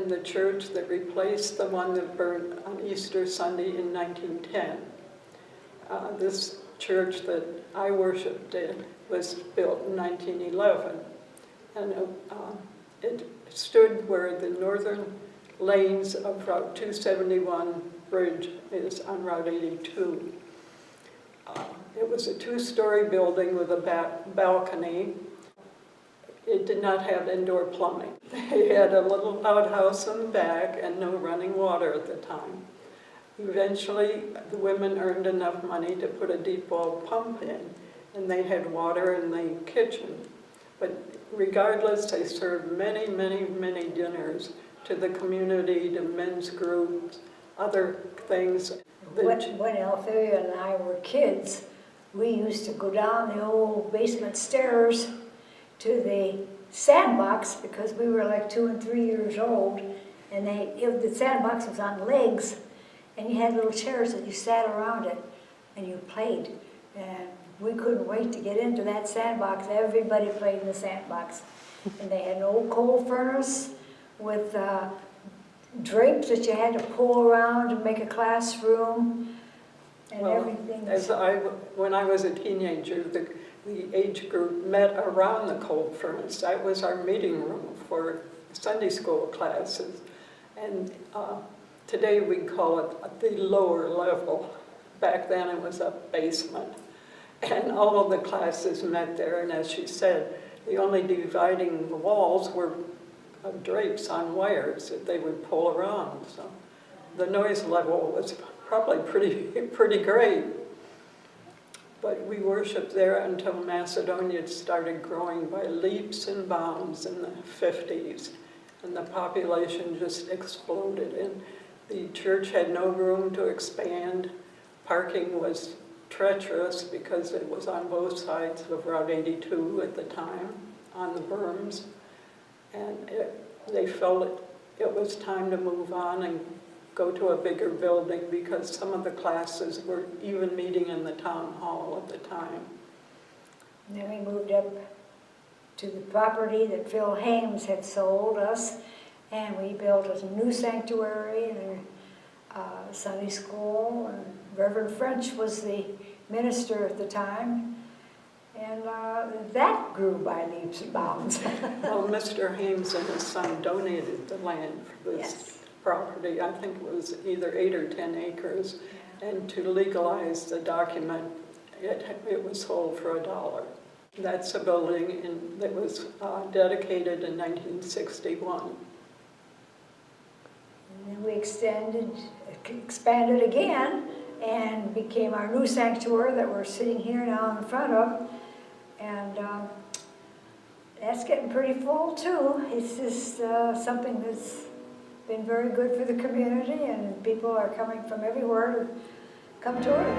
in the church that replaced the one that burned on Easter Sunday in 1910. This church that I worshiped in was built in 1911, and it stood where the northern lanes of Route 271 bridge is on Route 82. It was a two-story building with a balcony. It did not have indoor plumbing. They had a little outhouse in the back and no running water at the time. Eventually, the women earned enough money to put a deep well pump in, and they had water in the kitchen. But regardless, they served many, many, many dinners to the community, to men's groups, other things. When Althea and I were kids, we used to go down the old basement stairs to the sandbox because we were like 2 and 3 years old, and the sandbox was on legs, and you had little chairs that you sat around it and you played. And we couldn't wait to get into that sandbox. Everybody played in the sandbox. And they had an old coal furnace with drapes that you had to pull around to make a classroom, and everything. When I was a teenager, the age group met around the coal furnace. That was our meeting room for Sunday school classes. And today we call it the lower level. Back then it was a basement. And all of the classes met there, and as she said, the only dividing walls were drapes on wires that they would pull around. So the noise level was probably pretty great. But we worshiped there until Macedonia started growing by leaps and bounds in the 50s. And the population just exploded. And the church had no room to expand. Parking was treacherous because it was on both sides of Route 82 at the time, on the berms. And they felt it was time to move on and go to a bigger building because some of the classes were even meeting in the town hall at the time. And then we moved up to the property that Phil Hames had sold us, and we built a new sanctuary and a Sunday school, and Reverend French was the minister at the time. And that grew by leaps and bounds. Well, Mr. Hames and his son donated the land for this property. I think it was either 8 or 10 acres. Yeah. And to legalize the document, it was sold for $1. That's a building that was dedicated in 1961. And then we expanded again and became our new sanctuary that we're sitting here now in front of. And that's getting pretty full too. It's just something that's been very good for the community, and people are coming from everywhere to come to it.